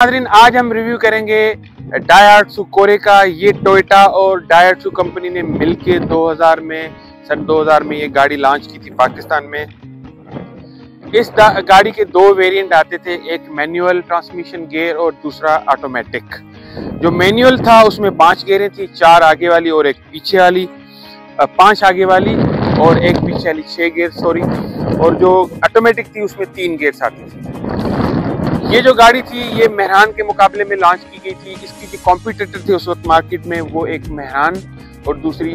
नाज़रीन, आज हम रिव्यू करेंगे डायहाट्सू कोरे का। ये टोयोटा और डायहाट्सू कंपनी ने मिलके 2000 में सन 2000 में ये गाड़ी लॉन्च की थी पाकिस्तान में। इस गाड़ी के दो वेरिएंट आते थे, एक मैनुअल ट्रांसमिशन गियर और दूसरा ऑटोमेटिक। जो मैनुअल था उसमें 5 गियरें थी, 4 आगे वाली और एक पीछे वाली, 5 आगे वाली और एक पीछे वाली, 6 गियर सॉरी। और जो ऑटोमेटिक थी उसमें 3 गियर्स आते थे। ये जो गाड़ी थी ये मेहरान के मुकाबले में लॉन्च की गई थी। इसकी जो कॉम्पिटिटर थे उस वक्त मार्केट में वो एक मेहरान और दूसरी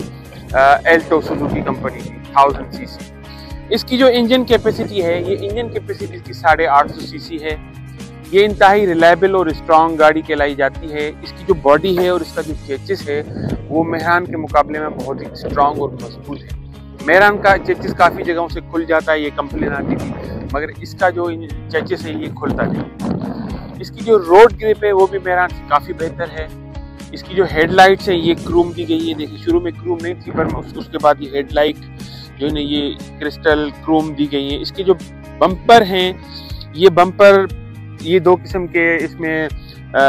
एल्टो सुजुकी कंपनी थी 1000 सीसी। इसकी जो इंजन कैपेसिटी है, ये इंजन कैपेसिटी इसकी 850 सीसी है। ये इंतहाई रिलायबल और स्ट्रॉन्ग गाड़ी कहलाई जाती है। इसकी जो बॉडी है और इसका जो चेचिस है वो मेहरान के मुकाबले में बहुत ही स्ट्रॉन्ग और मजबूत है। मेहरान का चेचिस काफ़ी जगहों से खुल जाता है, ये कंप्लेन आती थी, मगर इसका जो चेचिस है ये खुलता नहीं। इसकी जो रोड ग्रिप है वो भी मेहरान से काफ़ी बेहतर है। इसकी जो हेडलाइट्स है ये क्रोम दी गई है। देखिए शुरू में क्रोम नहीं थी, पर उसके बाद ये हेडलाइट जो है ये क्रिस्टल क्रोम दी गई है। इसके जो बम्पर हैं ये बम्पर, ये 2 किस्म के इसमें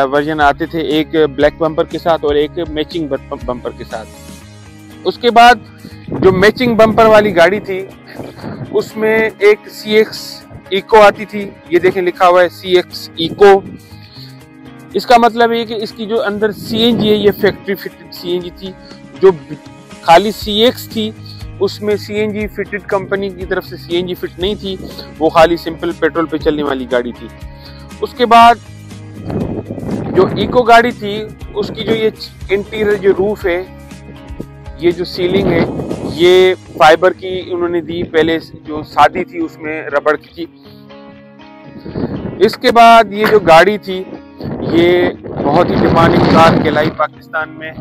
वर्जन आते थे, एक ब्लैक बम्पर के साथ और एक मैचिंग बम्पर के साथ। उसके बाद जो मैचिंग बम्पर वाली गाड़ी थी उसमें एक CX इको आती थी। ये देखें लिखा हुआ है CX इको। इसका मतलब है कि इसकी जो अंदर CNG है ये फैक्ट्री फिटेड CNG थी। जो खाली CX थी उसमें CNG फिटेड कंपनी की तरफ से CNG फिट नहीं थी, वो खाली सिंपल पेट्रोल पे चलने वाली गाड़ी थी। उसके बाद जो इको गाड़ी थी उसकी जो ये इंटीरियर जो रूफ है, ये जो सीलिंग है ये फाइबर की उन्होंने दी, पहले जो सादी थी उसमें रबड़ की थी। इसके बाद ये जो गाड़ी थी ये बहुत ही डिमांडिंग कार कहलाई पाकिस्तान में।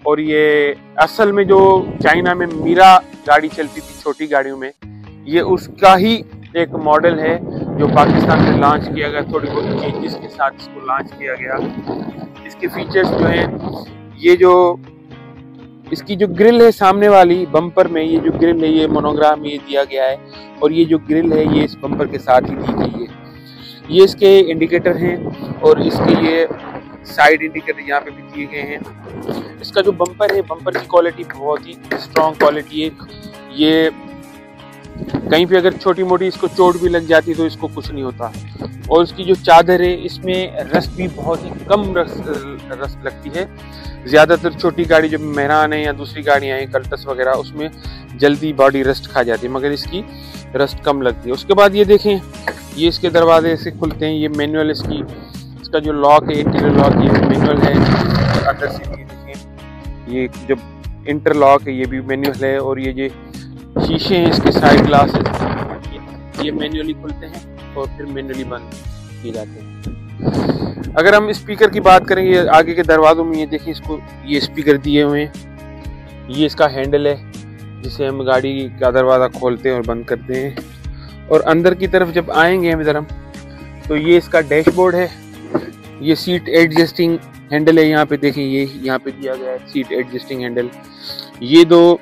और ये असल में जो चाइना में मीरा गाड़ी चलती थी छोटी गाड़ियों में, ये उसका ही एक मॉडल है जो पाकिस्तान में लॉन्च किया गया। थोड़ी बहुत चेंजेस के साथ इसको लॉन्च किया गया। इसके फीचर्स जो हैं, ये जो इसकी जो ग्रिल है सामने वाली बम्पर में, ये जो ग्रिल है ये मोनोग्राम ये दिया गया है और ये जो ग्रिल है ये इस बम्पर के साथ ही दी गई है। ये इसके इंडिकेटर हैं और इसके ये साइड इंडिकेटर यहाँ पे भी दिए गए हैं। इसका जो बम्पर है, बम्पर की क्वालिटी बहुत ही स्ट्रॉन्ग क्वालिटी है। ये कहीं पे अगर छोटी मोटी इसको चोट भी लग जाती तो इसको कुछ नहीं होता। और इसकी जो चादर है इसमें रस्ट भी बहुत ही कम रस्ट लगती है। ज़्यादातर छोटी गाड़ी जो मेहरान है या दूसरी गाड़ियाँ हैं कल्टस वगैरह, उसमें जल्दी बॉडी रस्ट खा जाती है, मगर इसकी रस्ट कम लगती है। उसके बाद ये देखें, ये इसके दरवाजे से खुलते हैं, ये मैनुअल इसका जो लॉक है, इंटीरियर लॉक ये मैनुअल है। अंदर से ये देखें, ये जो इंटरलॉक है ये भी मैनुअल है। और ये जो शीशे हैं इसके साइड ग्लासेस ये मैनुअली खुलते हैं और फिर मैनुअली बंद किए जाते हैं। अगर हम स्पीकर की बात करेंगे आगे के दरवाज़ों में, ये देखिए इसको ये स्पीकर दिए हुए हैं। ये इसका हैंडल है जिसे हम गाड़ी का दरवाज़ा खोलते हैं और बंद करते हैं। और अंदर की तरफ जब आएंगे हम इधर तो ये इसका डैशबोर्ड है। ये सीट एडजस्टिंग हैंडल है, यहाँ पे देखें ये यहाँ पे दिया गया है सीट एडजस्टिंग हैंडल। ये 2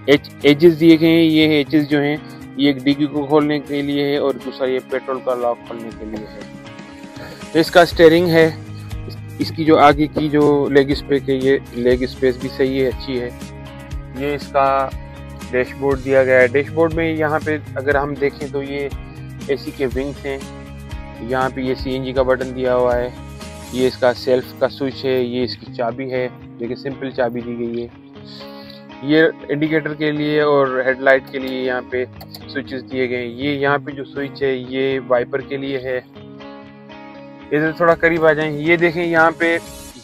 एजेस दिए गए हैं। ये एजेस जो हैं ये एक डिग्गी को खोलने के लिए है और दूसरा ये पेट्रोल का लॉक खोलने के लिए है। इसका स्टीयरिंग है, इसकी जो आगे की जो लेग स्पेस है ये लेग स्पेस भी सही है, अच्छी है। ये इसका डैशबोर्ड दिया गया है। डैशबोर्ड में यहाँ पे अगर हम देखें तो ये AC के विंग्स हैं। यहाँ पे ये CNG का बटन दिया हुआ है। ये इसका सेल्फ का स्विच है। ये इसकी चाबी है, देखिए सिंपल चाबी दी गई है। ये इंडिकेटर के लिए और हेडलाइट के लिए यहाँ पे स्विचेस दिए गए हैं। ये यहाँ पे जो स्विच है ये वाइपर के लिए है। इधर थोड़ा करीब आ जाएं, ये देखें यहाँ पे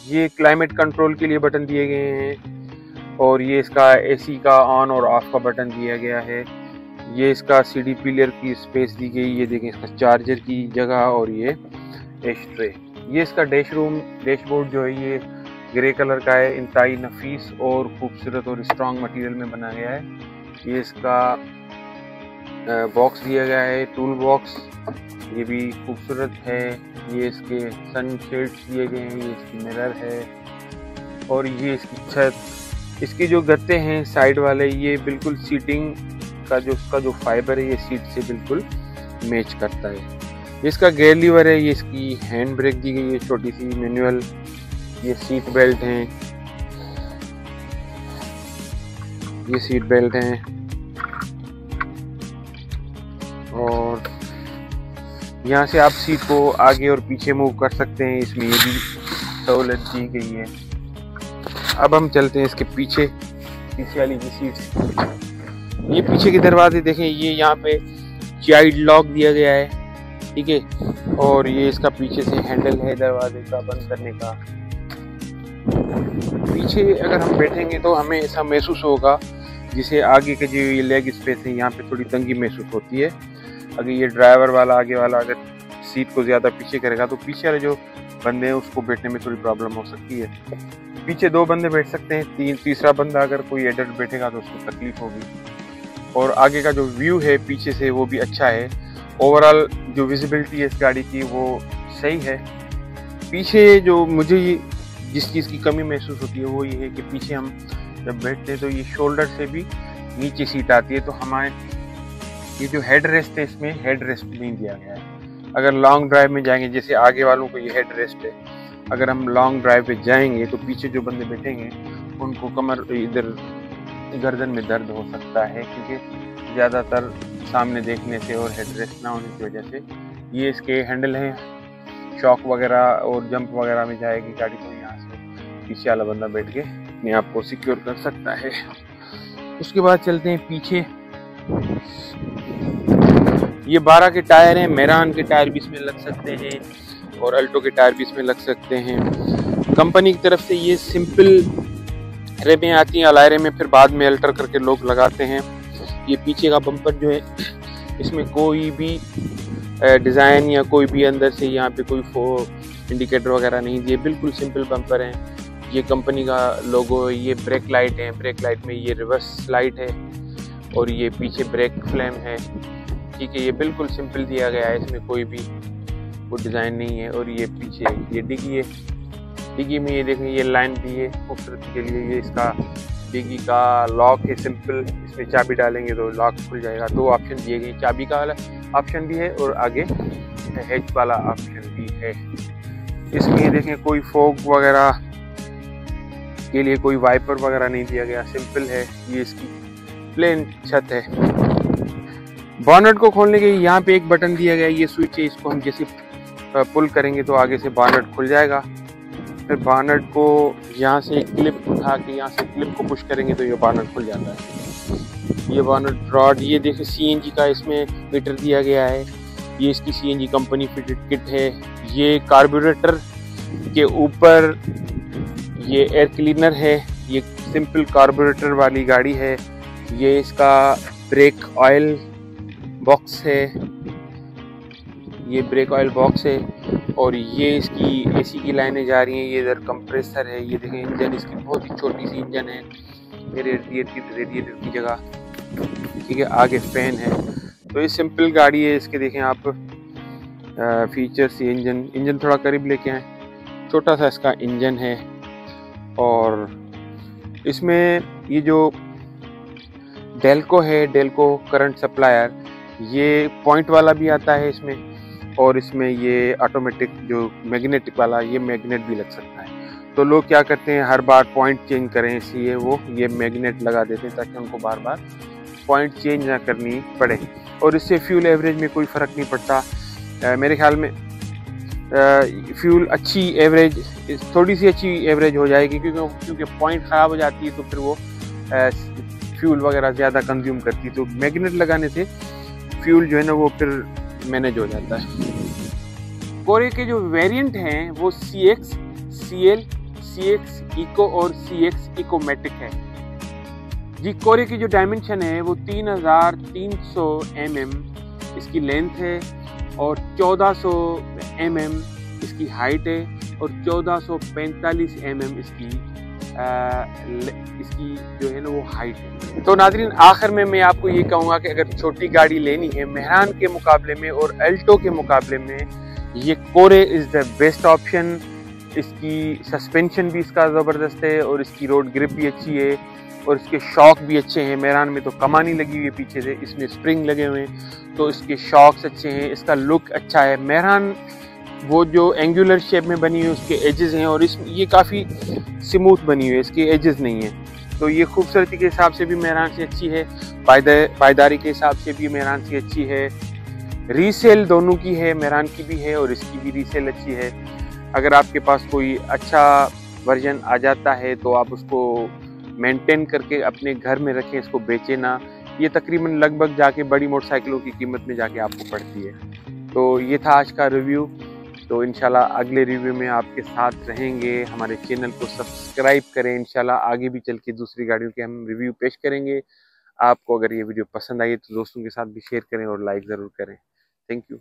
ये क्लाइमेट कंट्रोल के लिए बटन दिए गए हैं। और ये इसका AC का ऑन और ऑफ का बटन दिया गया है। ये इसका CD प्लेयर की स्पेस दी गई। ये देखें इसका चार्जर की जगह और ये एश-ट्रे। ये इसका डैशबोर्ड जो है ये ग्रे कलर का है, इंतहाई नफीस और खूबसूरत और स्ट्रॉन्ग मटेरियल में बनाया गया है। ये इसका बॉक्स दिया गया है, टूल बॉक्स, ये भी खूबसूरत है। ये इसके सन शेड्स दिए गए हैं। ये इसकी मिरर है और ये इसकी छत। इसके जो गत्ते हैं साइड वाले ये बिल्कुल सीटिंग का जो उसका जो फाइबर है ये सीट से बिल्कुल मैच करता है। ये इसका गियर लीवर है, ये इसकी हैंड ब्रेक दी गई है छोटी सी मैनुअल, ये सीट बेल्ट हैं, ये सीट बेल्ट हैं, और यहाँ से आप सीट को आगे और पीछे मूव कर सकते हैं, इसमें ये भी सहूलत दी गई है। अब हम चलते हैं इसके पीछे वाली की सीट। ये पीछे के दरवाजे देखें, ये यहाँ पे चाइल्ड लॉक दिया गया है, ठीक है, और ये इसका पीछे से हैंडल है दरवाजे का बंद करने का। पीछे अगर हम बैठेंगे तो हमें ऐसा महसूस होगा जिसे आगे के जो ये लेग स्पेस है यहाँ पे थोड़ी तंगी महसूस होती है। अगर ये ड्राइवर वाला आगे वाला अगर सीट को ज़्यादा पीछे करेगा तो पीछे वाले जो बंदे हैं उसको बैठने में थोड़ी प्रॉब्लम हो सकती है। पीछे 2 बंदे बैठ सकते हैं, तीसरा बंदा अगर कोई एडल्ट बैठेगा तो उसको तकलीफ होगी। और आगे का जो व्यू है पीछे से वो भी अच्छा है। ओवरऑल जो विजिबिलिटी है इस गाड़ी की वो सही है। पीछे जो मुझे जिस चीज़ की कमी महसूस होती है वो ये है कि पीछे हम जब बैठते हैं तो ये शोल्डर से भी नीचे सीट आती है, तो हमारे ये जो हेड रेस्ट है इसमें हेड रेस्ट नहीं दिया गया है। अगर लॉन्ग ड्राइव में जाएंगे, जैसे आगे वालों को ये हेड रेस्ट है, अगर हम लॉन्ग ड्राइव पे जाएंगे तो पीछे जो बंदे बैठेंगे उनको कमर इधर गर्दन में दर्द हो सकता है, क्योंकि ज़्यादातर सामने देखने से और हेड रेस्ट ना होने की वजह से। ये इसके हैंडल हैं, शॉक वगैरह और जंप वगैरह में जाएगी गाड़ी तो यहाँ से पीछे वाला बंदा बैठ के अपने आप को सिक्योर कर सकता है। उसके बाद चलते हैं पीछे। ये 12 के टायर हैं, मेरान के टायर भी इसमें लग सकते हैं और अल्टो के टायर भी इसमें लग सकते हैं। कंपनी की तरफ से ये सिंपल रेबें आती हैं अलायरे में, फिर बाद में अल्टर करके लोग लगाते हैं। ये पीछे का बम्पर जो है इसमें कोई भी डिज़ाइन या कोई भी अंदर से यहाँ पे कोई इंडिकेटर वगैरह नहीं दिए, बिल्कुल सिंपल बम्पर हैं। ये कंपनी का लोगो है। ये ब्रेक लाइट है, ब्रेक लाइट में ये रिवर्स लाइट है और ये पीछे ब्रेक फ्लैम है, ठीक है। ये बिल्कुल सिंपल दिया गया है, इसमें कोई भी डिज़ाइन नहीं है। और ये पीछे ये डिग्गी है, डिग्गी में ये देखें ये लाइन दी है खूबसूरती के लिए। ये इसका डिग्गी का लॉक है सिंपल, इसमें चाबी डालेंगे तो लॉक खुल जाएगा। 2 ऑप्शन दिए गए, चाबी का वाला ऑप्शन भी है और आगे हैच वाला ऑप्शन भी है। इसमें ये देखें कोई फॉग वगैरह के लिए कोई वाइपर वगैरह नहीं दिया गया, सिंपल है। ये इसकी प्लेन छत है। बॉनेट को खोलने के यहाँ पे एक बटन दिया गया है, ये स्विच है, इसको हम जैसे पुल करेंगे तो आगे से बॉनेट खुल जाएगा। फिर बॉनेट को यहाँ से क्लिप उठा के यहाँ से क्लिप को पुश करेंगे तो ये बॉनेट खुल जाता है। ये बॉनेट रॉड, ये देखिए सीएनजी का इसमें मीटर दिया गया है। ये इसकी सीएनजी कंपनी फिटेड किट है। ये कार्बोरेटर के ऊपर ये एयर क्लीनर है, ये सिंपल कार्बोरेटर वाली गाड़ी है। ये इसका ब्रेक ऑयल बॉक्स है, ये ब्रेक ऑयल बॉक्स है। और ये इसकी एसी की लाइनें जा रही हैं। ये इधर कंप्रेसर है। ये देखें इंजन इसकी बहुत ही छोटी सी इंजन है, रेडिएटर की जगह, ठीक है। आगे फैन है। तो ये सिंपल गाड़ी है। इसके देखें आप फीचर्स। ये इंजन थोड़ा करीब लेके आए, छोटा सा इसका इंजन है। और इसमें ये जो डेल्को है, डेल्को करंट सप्लायर, ये पॉइंट वाला भी आता है इसमें। और इसमें ये ऑटोमेटिक जो मैग्नेटिक वाला, ये मैग्नेट भी लग सकता है। तो लोग क्या करते हैं, हर बार पॉइंट चेंज करें इसलिए वो ये मैग्नेट लगा देते हैं ताकि उनको बार बार पॉइंट चेंज ना करनी पड़े। और इससे फ्यूल एवरेज में कोई फ़र्क नहीं पड़ता। मेरे ख्याल में फ्यूल अच्छी एवरेज, थोड़ी सी अच्छी एवरेज हो जाएगी, क्योंकि पॉइंट ख़राब हो जाती है तो फिर वो फ्यूल वगैरह ज़्यादा कंज्यूम करती है। तो मैग्नेट लगाने से फ्यूल जो है ना वो फिर मैनेज हो जाता है। कोरे के जो वेरिएंट हैं वो CX, CL, CX इको और CX इकोमेटिक है जी। कोरे की जो डायमेंशन है वो 3300 mm इसकी लेंथ है और 1400 mm इसकी हाइट है और 1445 mm इसकी जो है ना वो हाइट है। तो नाज़रीन, आखिर में मैं आपको ये कहूँगा कि अगर छोटी गाड़ी लेनी है मेहरान के मुकाबले में और अल्टो के मुकाबले में, ये कोरे इज़ द बेस्ट ऑप्शन। इसकी सस्पेंशन भी इसका ज़बरदस्त है और इसकी रोड ग्रिप भी अच्छी है और इसके शॉक भी अच्छे हैं। मेहरान में तो कमानी लगी हुई है पीछे से, इसमें स्प्रिंग लगे हुए हैं, तो इसके शॉक्स अच्छे हैं, इसका लुक अच्छा है। मेहरान वो जो एंगुलर शेप में बनी हुई है उसके एजेस हैं, और इस ये काफ़ी स्मूथ बनी हुई है, इसके एजेस नहीं है। तो ये खूबसूरती के हिसाब से भी मेहरान से अच्छी है, पायदारी के हिसाब से भी मेहरान से अच्छी है। रीसेल दोनों की है, मेहरान की भी है और इसकी भी रीसेल अच्छी है। अगर आपके पास कोई अच्छा वर्जन आ जाता है तो आप उसको मेंटेन करके अपने घर में रखें, इसको बेचें ना। ये तकरीबन लगभग जाके बड़ी मोटरसाइकिलों की कीमत में जाके आपको पड़ती है। तो ये था आज का रिव्यू। तो इंशाल्लाह अगले रिव्यू में आपके साथ रहेंगे। हमारे चैनल को सब्सक्राइब करें, इंशाल्लाह आगे भी चल के दूसरी गाड़ियों के हम रिव्यू पेश करेंगे। आपको अगर ये वीडियो पसंद आई तो दोस्तों के साथ भी शेयर करें और लाइक ज़रूर करें। Thank you.